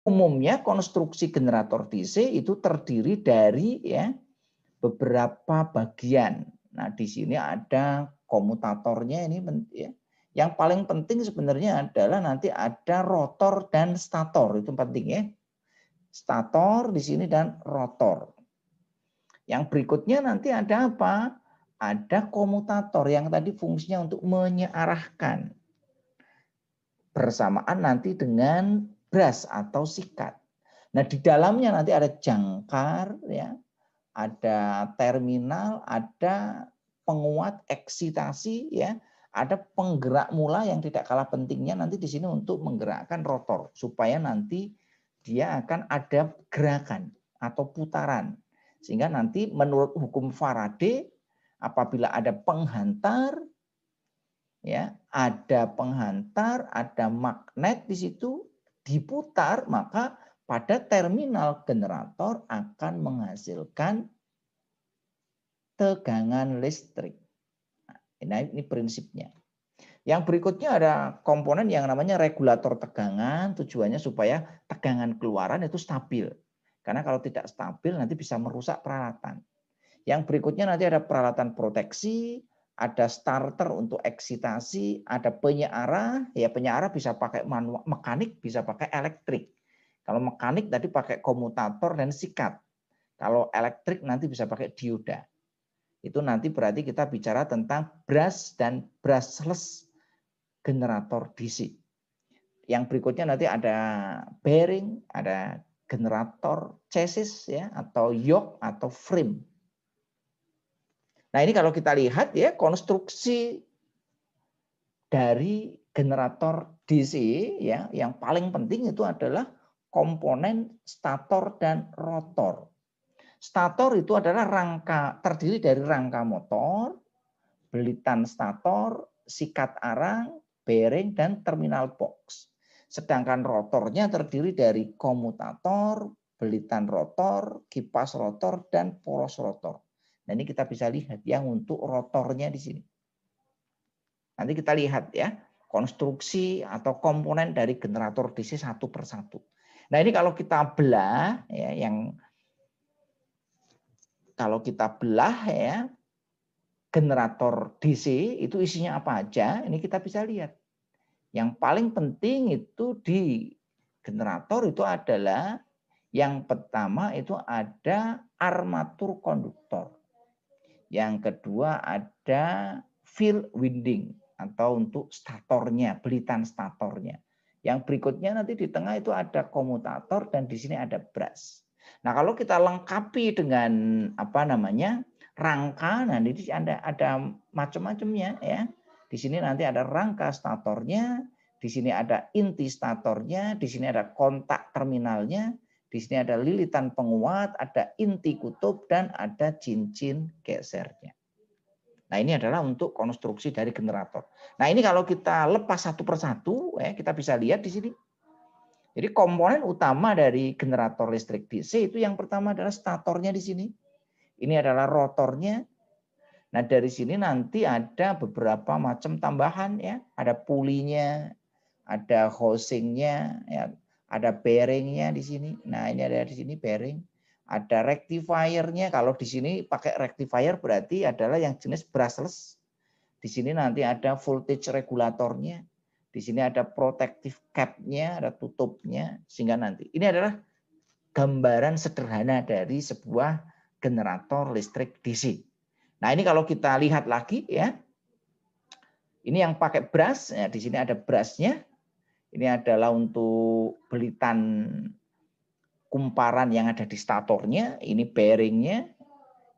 Umumnya konstruksi generator DC itu terdiri dari ya beberapa bagian. Nah, di sini ada komutatornya ini ya. Yang paling penting sebenarnya adalah nanti ada rotor dan stator, itu penting ya. Stator di sini dan rotor. Yang berikutnya nanti ada apa? Ada komutator yang tadi fungsinya untuk menyearahkan bersamaan nanti dengan brush atau sikat. Nah, di dalamnya nanti ada jangkar ya, ada terminal, ada penguat eksitasi ya, ada penggerak mula yang tidak kalah pentingnya nanti di sini untuk menggerakkan rotor supaya nanti dia akan ada gerakan atau putaran. Sehingga nanti menurut hukum Faraday apabila ada penghantar ya, ada penghantar, ada magnet di situ diputar, maka pada terminal generator akan menghasilkan tegangan listrik. Nah, ini prinsipnya. Yang berikutnya ada komponen yang namanya regulator tegangan, tujuannya supaya tegangan keluaran itu stabil. Karena kalau tidak stabil nanti bisa merusak peralatan. Yang berikutnya nanti ada peralatan proteksi, ada starter untuk eksitasi, ada penyearah, ya penyearah bisa pakai manual, mekanik bisa pakai elektrik. Kalau mekanik tadi pakai komutator dan sikat. Kalau elektrik nanti bisa pakai dioda. Itu nanti berarti kita bicara tentang brush dan brushless generator DC. Yang berikutnya nanti ada bearing, ada generator chassis ya atau yoke atau frame. Nah, ini kalau kita lihat ya konstruksi dari generator DC ya yang paling penting itu adalah komponen stator dan rotor. Stator itu adalah rangka, terdiri dari rangka motor, belitan stator, sikat arang, bearing, dan terminal box. Sedangkan rotornya terdiri dari komutator, belitan rotor, kipas rotor, dan poros rotor. Nah, ini kita bisa lihat yang untuk rotornya di sini. Nanti kita lihat ya, konstruksi atau komponen dari generator DC satu persatu. Nah, ini kalau kita belah ya, kalau kita belah ya, generator DC itu isinya apa aja, ini kita bisa lihat. Yang paling penting itu di generator itu adalah yang pertama itu ada armatur konduktor. Yang kedua ada field winding atau untuk statornya, belitan statornya. Yang berikutnya nanti di tengah itu ada komutator dan di sini ada brush. Nah, kalau kita lengkapi dengan apa namanya? Rangka, nah di sini ada macam-macamnya ya. Di sini nanti ada rangka statornya, di sini ada inti statornya, di sini ada kontak terminalnya, di sini ada lilitan penguat, ada inti kutub, dan ada cincin gesernya. Nah, ini adalah untuk konstruksi dari generator. Nah, ini kalau kita lepas satu persatu, ya, kita bisa lihat di sini. Jadi komponen utama dari generator listrik DC itu yang pertama adalah statornya di sini. Ini adalah rotornya. Nah, dari sini nanti ada beberapa macam tambahan ya, ada pulinya, ada housingnya, ya, ada bearingnya di sini. Nah, ini ada di sini bearing. Ada rectifiernya. Kalau di sini pakai rectifier berarti adalah yang jenis brushless. Di sini nanti ada voltage regulatornya. Di sini ada protective cap-nya, ada tutupnya. Sehingga nanti ini adalah gambaran sederhana dari sebuah generator listrik DC. Nah, ini kalau kita lihat lagi ya. Ini yang pakai brush, ya, di sini ada brushnya. Ini adalah untuk belitan kumparan yang ada di statornya, ini bearingnya,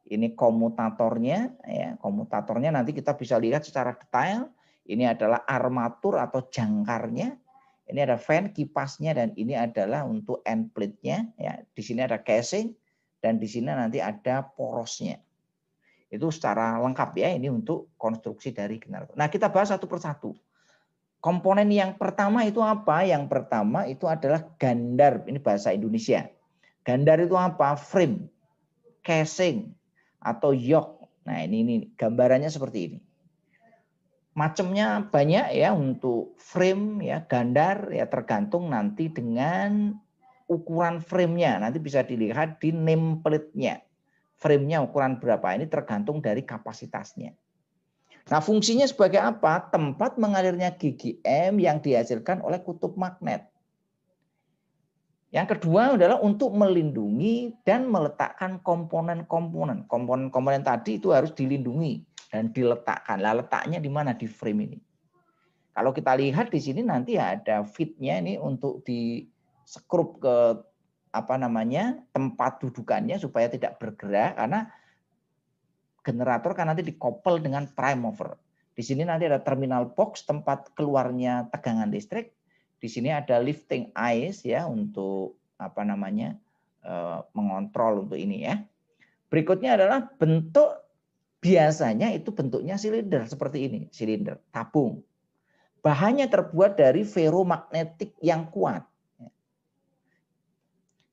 ini komutatornya. Ya, komutatornya nanti kita bisa lihat secara detail. Ini adalah armatur atau jangkarnya. Ini ada fan kipasnya dan ini adalah untuk end plate-nya. Ya, di sini ada casing dan di sini nanti ada porosnya. Itu secara lengkap ya, ini untuk konstruksi dari generator. Nah, kita bahas satu persatu. Komponen yang pertama itu apa? Yang pertama itu adalah gandar. Ini bahasa Indonesia. Gandar itu apa? Frame, casing, atau yoke. Nah, ini gambarannya seperti ini. Macamnya banyak ya untuk frame ya, gandar ya tergantung nanti dengan ukuran frame-nya. Nanti bisa dilihat di nameplate-nya. Frame-nya ukuran berapa, ini tergantung dari kapasitasnya. Nah, fungsinya sebagai apa? Tempat mengalirnya GGM yang dihasilkan oleh kutub magnet. Yang kedua adalah untuk melindungi dan meletakkan komponen-komponen. Komponen-komponen tadi itu harus dilindungi dan diletakkan. Lah, letaknya di mana di frame ini? Kalau kita lihat di sini nanti ada fitnya ini untuk di skrup ke tempat dudukannya supaya tidak bergerak, karena generator kan nanti dikoppel dengan prime mover. Di sini nanti ada terminal box tempat keluarnya tegangan listrik. Di sini ada lifting eyes ya untuk mengontrol untuk ini ya. Berikutnya adalah bentuk, biasanya itu bentuknya silinder seperti ini, silinder tabung. Bahannya terbuat dari ferromagnetik yang kuat.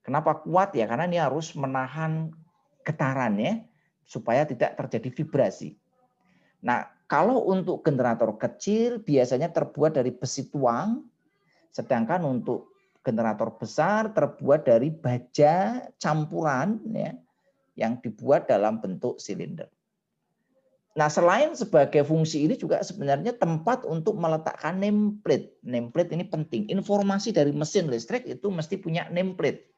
Kenapa kuat ya? Karena ini harus menahan getaran ya, supaya tidak terjadi vibrasi. Nah, kalau untuk generator kecil biasanya terbuat dari besi tuang, sedangkan untuk generator besar terbuat dari baja campuran ya, yang dibuat dalam bentuk silinder. Nah, selain sebagai fungsi ini juga sebenarnya tempat untuk meletakkan nameplate. Nameplate ini penting. Informasi dari mesin listrik itu mesti punya nameplate.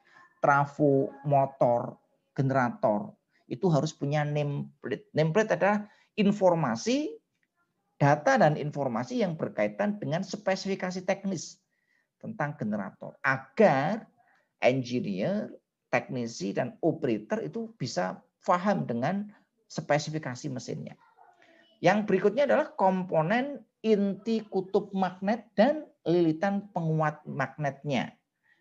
Trafo, motor, generator itu harus punya nameplate. Nameplate adalah informasi, data dan informasi yang berkaitan dengan spesifikasi teknis tentang generator. Agar engineer, teknisi, dan operator itu bisa paham dengan spesifikasi mesinnya. Yang berikutnya adalah komponen inti kutub magnet dan lilitan penguat magnetnya.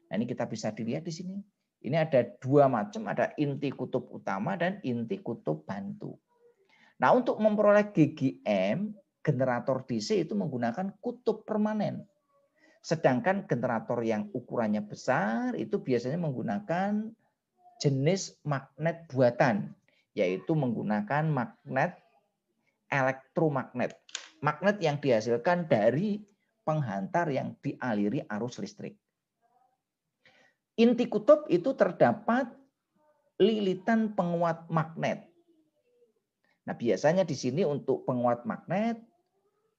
Nah, ini kita bisa dilihat di sini. Ini ada dua macam, ada inti kutub utama dan inti kutub bantu. Nah, untuk memperoleh GGM, generator DC itu menggunakan kutub permanen. Sedangkan generator yang ukurannya besar itu biasanya menggunakan jenis magnet buatan, yaitu menggunakan magnet elektromagnet. Magnet yang dihasilkan dari penghantar yang dialiri arus listrik. Inti kutub itu terdapat lilitan penguat magnet. Nah, biasanya di sini untuk penguat magnet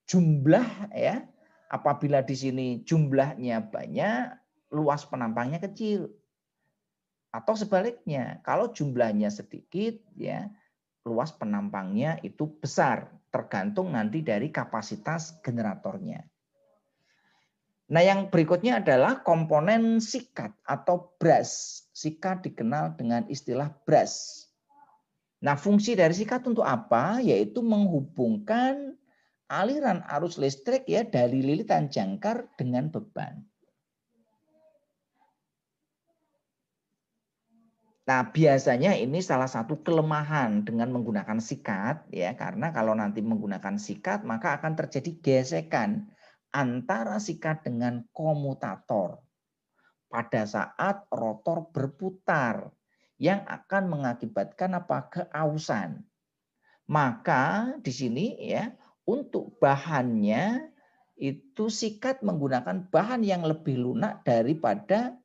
jumlah ya, apabila di sini jumlahnya banyak, luas penampangnya kecil. Atau sebaliknya, kalau jumlahnya sedikit ya, luas penampangnya itu besar, tergantung nanti dari kapasitas generatornya. Nah, yang berikutnya adalah komponen sikat atau brush. Sikat dikenal dengan istilah brush. Nah, fungsi dari sikat untuk apa? Yaitu menghubungkan aliran arus listrik ya dari lilitan jangkar dengan beban. Nah, biasanya ini salah satu kelemahan dengan menggunakan sikat ya, karena kalau nanti menggunakan sikat maka akan terjadi gesekan antara sikat dengan komutator pada saat rotor berputar yang akan mengakibatkan keausan. Maka di sini ya untuk bahannya itu sikat menggunakan bahan yang lebih lunak daripada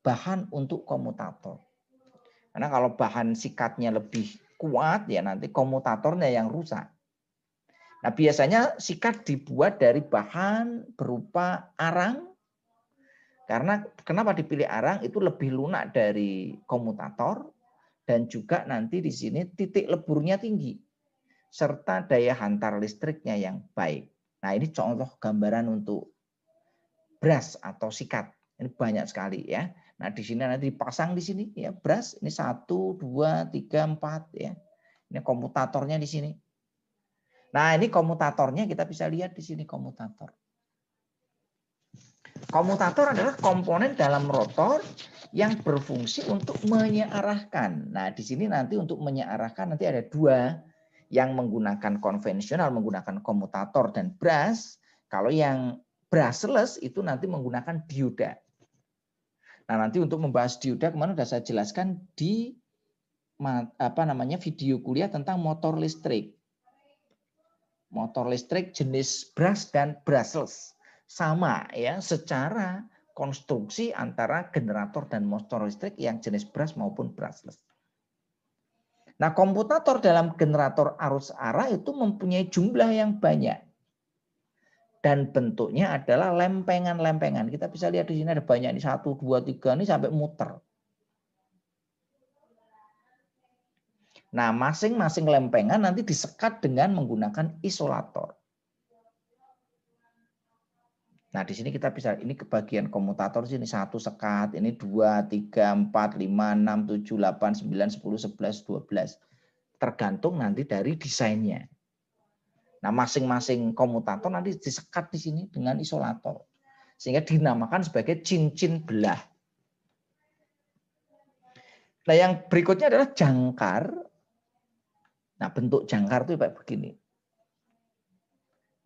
bahan untuk komutator. Karena kalau bahan sikatnya lebih kuat ya nanti komutatornya yang rusak. Nah, biasanya sikat dibuat dari bahan berupa arang. Karena kenapa dipilih arang? Itu lebih lunak dari komutator dan juga nanti di sini titik leburnya tinggi serta daya hantar listriknya yang baik. Nah, ini contoh gambaran untuk brush atau sikat. Ini banyak sekali ya. Nah, di sini nanti dipasang di sini ya brush. Ini 1, 2, 3, 4 ya. Ini komutatornya di sini. Nah, ini komutatornya kita bisa lihat di sini komutator. Komutator adalah komponen dalam rotor yang berfungsi untuk menyearahkan. Nah, di sini nanti untuk menyearahkan nanti ada dua, yang menggunakan konvensional menggunakan komutator dan brush. Kalau yang brushless itu nanti menggunakan dioda. Nah, nanti untuk membahas dioda kemarin sudah saya jelaskan di video kuliah tentang motor listrik. Motor listrik jenis brush dan brushless sama ya, secara konstruksi antara generator dan motor listrik yang jenis brush maupun brushless. Nah, komutator dalam generator arus arah itu mempunyai jumlah yang banyak. Dan bentuknya adalah lempengan-lempengan. Kita bisa lihat di sini ada banyak, ini 1, 2, 3, ini sampai muter. Nah, masing-masing lempengan nanti disekat dengan menggunakan isolator. Nah, di sini kita bisa, ini kebagian komutator sini 1 sekat, ini 2, 3, 4, 5, 6, 7, 8, 9, 10, 11, 12. Tergantung nanti dari desainnya. Nah, masing-masing komutator nanti disekat di sini dengan isolator. Sehingga dinamakan sebagai cincin belah. Nah, yang berikutnya adalah jangkar. Nah, bentuk jangkar itu kayak begini.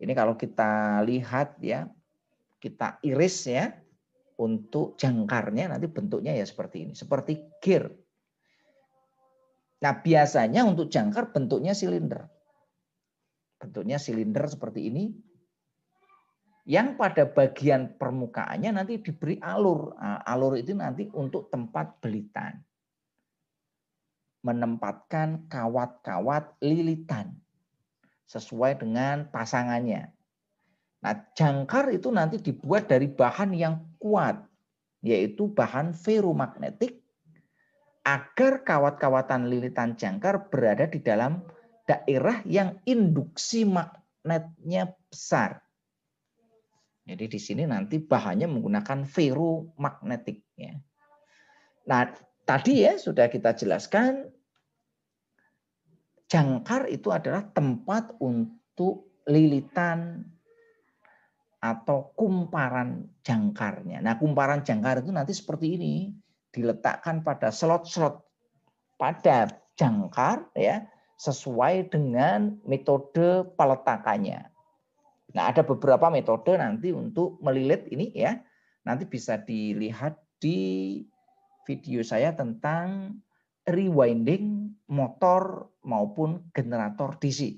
Ini kalau kita lihat ya, kita iris ya, untuk jangkarnya nanti bentuknya ya seperti ini. Seperti gear. Nah, biasanya untuk jangkar bentuknya silinder. Bentuknya silinder seperti ini. Yang pada bagian permukaannya nanti diberi alur. Nah, alur itu nanti untuk tempat belitan. Menempatkan kawat-kawat lilitan. Sesuai dengan pasangannya. Nah, jangkar itu nanti dibuat dari bahan yang kuat. Yaitu bahan ferromagnetik. Agar kawat-kawatan lilitan jangkar berada di dalam daerah yang induksi magnetnya besar. Jadi di sini nanti bahannya menggunakan ferromagnetik. Ya. Nah, tadi ya sudah kita jelaskan, jangkar itu adalah tempat untuk lilitan atau kumparan jangkarnya. Nah, kumparan jangkar itu nanti seperti ini, diletakkan pada slot-slot pada jangkar ya, sesuai dengan metode peletakannya. Nah, ada beberapa metode nanti untuk melilit ini ya. Nanti bisa dilihat di video saya tentang rewinding motor maupun generator DC.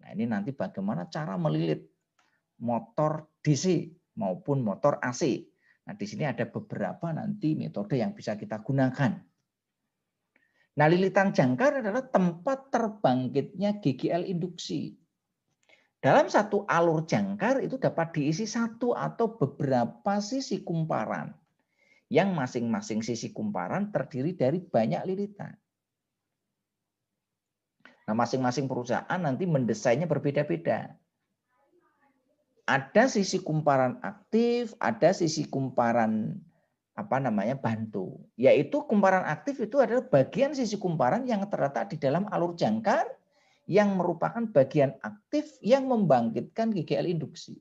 Nah, ini nanti bagaimana cara melilit motor DC maupun motor AC. Nah, di sini ada beberapa nanti metode yang bisa kita gunakan. Nah, lilitan jangkar adalah tempat terbangkitnya GGL induksi. Dalam satu alur jangkar itu dapat diisi satu atau beberapa sisi kumparan. Yang masing-masing sisi kumparan terdiri dari banyak lilitan. Nah, masing-masing perusahaan nanti mendesainnya berbeda-beda. Ada sisi kumparan aktif, ada sisi kumparan bantu. Yaitu kumparan aktif itu adalah bagian sisi kumparan yang terletak di dalam alur jangkar yang merupakan bagian aktif yang membangkitkan GGL induksi.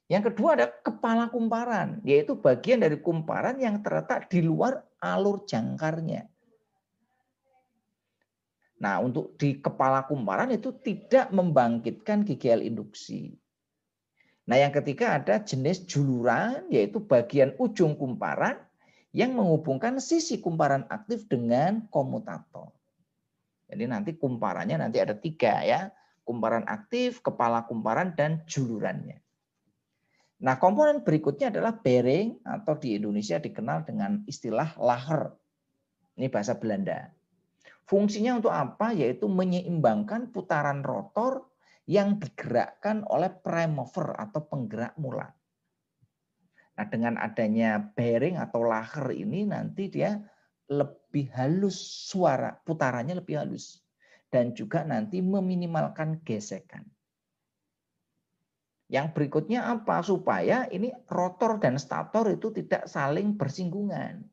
Yang kedua ada kepala kumparan, yaitu bagian dari kumparan yang terletak di luar alur jangkarnya. Nah, untuk di kepala kumparan itu tidak membangkitkan GGL induksi. Nah, yang ketiga ada jenis juluran, yaitu bagian ujung kumparan yang menghubungkan sisi kumparan aktif dengan komutator. Jadi nanti kumparannya nanti ada 3 ya. Kumparan aktif, kepala kumparan, dan julurannya. Nah, komponen berikutnya adalah bearing atau di Indonesia dikenal dengan istilah laher. Ini bahasa Belanda. Fungsinya untuk apa? Yaitu menyeimbangkan putaran rotor yang digerakkan oleh prime mover atau penggerak mula. Nah, dengan adanya bearing atau laher ini nanti dia lebih halus suara, putarannya lebih halus. Dan juga nanti meminimalkan gesekan. Yang berikutnya apa? Supaya ini rotor dan stator itu tidak saling bersinggungan.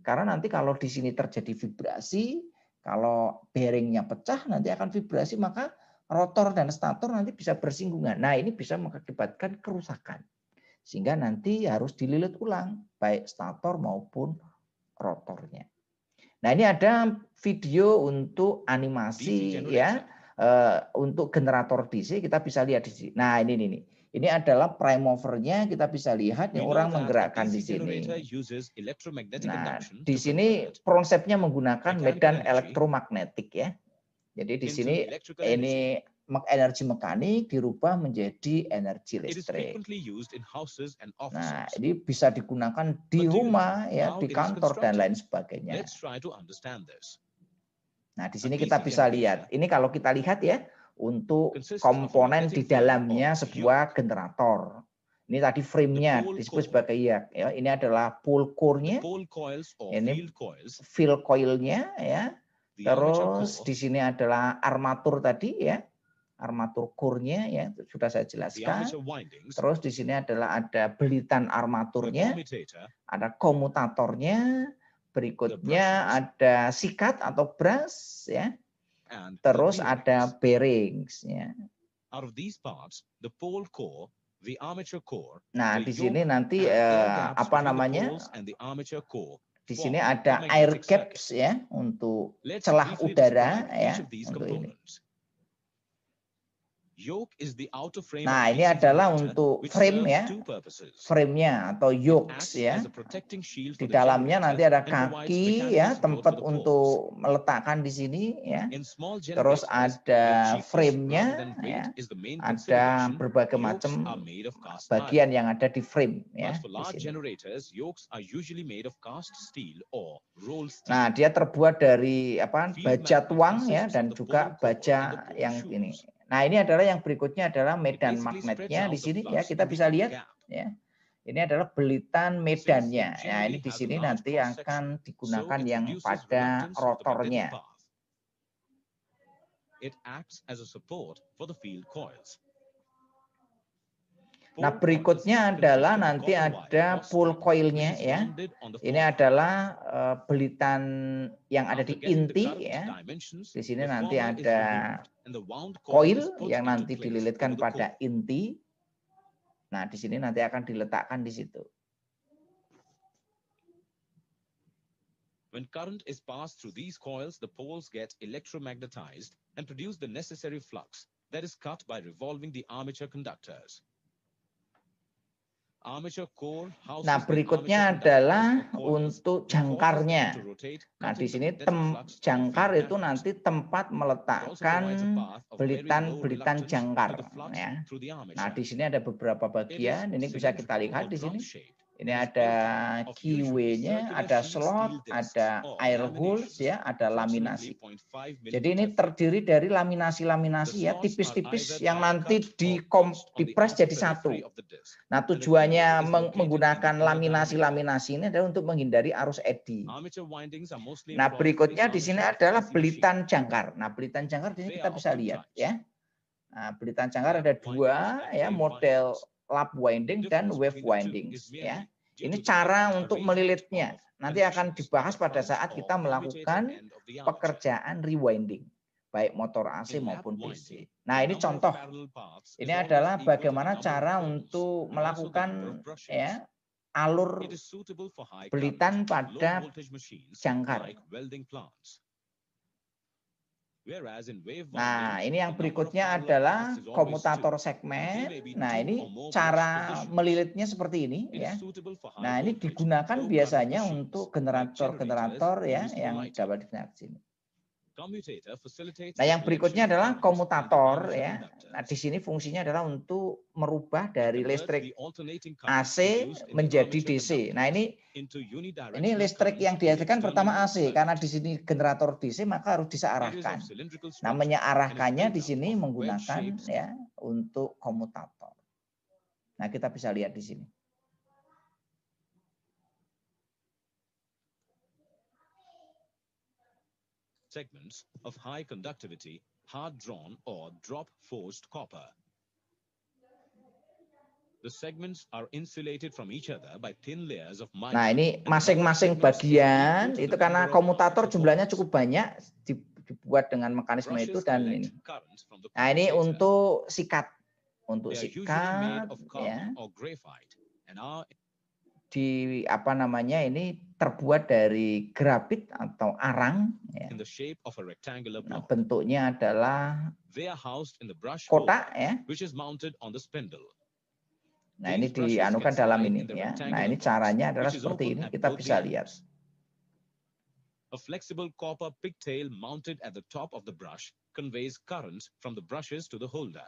Karena nanti kalau di sini terjadi vibrasi, kalau bearingnya pecah nanti akan vibrasi, maka rotor dan stator nanti bisa bersinggungan. Nah, ini bisa mengakibatkan kerusakan. Sehingga nanti harus dililit ulang, baik stator maupun rotornya. Nah, ini ada video untuk animasi ya, untuk generator DC kita bisa lihat di sini. Nah, ini. Ini adalah prime movernya, kita bisa lihat nih orang menggerakkan di sini. Nah, di sini konsepnya menggunakan medan elektromagnetik ya. Jadi di sini ini energi mekanik dirubah menjadi energi listrik. Nah, ini bisa digunakan di rumah, ya, di kantor dan lain sebagainya. Nah, di sini kita bisa lihat. Ini kalau kita lihat ya, untuk komponen di dalamnya sebuah generator. Ini tadi frame-nya disebut sebagai ya. Ini adalah pole core-nya. Ini fill coil-nya ya. Terus di sini adalah armatur tadi ya. Armatur core-nya ya, sudah saya jelaskan. Terus di sini adalah ada belitan armaturnya, ada komutatornya, berikutnya ada sikat atau brush ya. Terus ada bearings ya. Nah, di sini nanti apa namanya? Di sini ada air gaps ya untuk celah udara ya untuk ini. Nah, ini adalah untuk frame ya, frame-nya atau yokes ya. Di dalamnya nanti ada kaki ya, tempat untuk meletakkan di sini ya. Terus ada frame-nya ya. Ada berbagai macam bagian yang ada di frame ya. Di sini. Nah, dia terbuat dari apa? Baja tuang ya dan juga baja yang ini. Nah, ini adalah yang berikutnya adalah medan magnetnya di sini ya, kita bisa lihat ya. Ini adalah belitan medannya. Ya, ini di sini nanti akan digunakan yang pada rotornya. Nah, berikutnya adalah nanti ada pole coil-nya ya. Ini adalah belitan yang ada di inti ya. Di sini nanti ada coil yang nanti dililitkan pada inti. Nah, di sini nanti akan diletakkan di situ. When current is passed through these coils, the poles get electromagnetized and produce the necessary flux that is cut by revolving the armature conductors. Nah, berikutnya adalah untuk jangkarnya. Nah, di sini jangkar itu nanti tempat meletakkan belitan-belitan jangkar ya. Nah, di sini ada beberapa bagian, ini bisa kita lihat di sini. Ini ada keyway-nya, ada slot, ada air holes ya, ada laminasi. Jadi ini terdiri dari laminasi-laminasi ya, tipis-tipis yang nanti dipres jadi satu. Nah, tujuannya menggunakan laminasi-laminasi ini adalah untuk menghindari arus eddy. Nah, berikutnya di sini adalah belitan jangkar. Nah, belitan jangkar di sini kita bisa lihat ya. Nah, belitan jangkar ada dua ya, model lap winding dan wave winding ya. Ini cara untuk melilitnya. Nanti akan dibahas pada saat kita melakukan pekerjaan rewinding, baik motor AC maupun DC. Nah, ini contoh. Ini adalah bagaimana cara untuk melakukan ya alur belitan pada jangkar. Nah, ini yang berikutnya adalah komutator segmen. Nah, ini cara melilitnya seperti ini ya. Nah, ini digunakan biasanya untuk generator-generator ya yang dapat digunakan di sini. Nah, yang berikutnya adalah komutator ya. Nah, di sini fungsinya adalah untuk merubah dari listrik AC menjadi DC. Nah, ini listrik yang dihasilkan pertama AC karena di sini generator DC maka harus disearahkan. Nah, menyearahkannya di sini menggunakan ya untuk komutator. Nah, kita bisa lihat di sini. Segments of high conductivity, hard drawn or drop forced copper. The segments are insulated from each other by thin layers of mica. Nah, ini masing-masing bagian itu karena komutator jumlahnya cukup banyak dibuat dengan mekanisme itu dan ini. Nah, ini untuk sikat. Untuk sikat ya. Di apa namanya ini terbuat dari grafit atau arang ya. Nah, bentuknya adalah kotak ya. Nah, ini dianukan dalam ini ya. Nah, ini caranya adalah seperti ini, kita bisa lihat. A flexible copper pigtail mounted at the top of the brush conveys current from the brushes to the holder.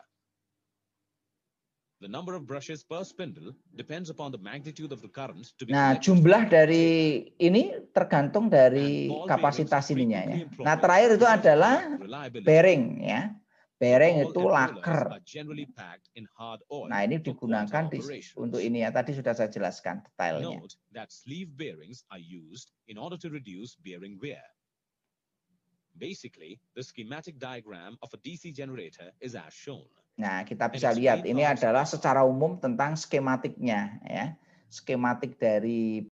The number of brushes per spindle depends upon the magnitude of the current to be Nah, collected jumlah from the dari holder. ini tergantung And dari ball bearings are kapasitas ininya frequently ya. employed Nah, terakhir to itu certify adalah reliability. bearing ya. The Bearing ball itu and rollers laker. are generally packed in hard oil Nah, ini for digunakan quarter operations. untuk ini ya. Tadi sudah saya jelaskan detailnya. Note that sleeve bearings are used in order to reduce bearing wear. Basically, the schematic diagram of a DC generator is as shown. Nah, kita bisa lihat ini adalah secara umum tentang skematiknya ya. Skematik dari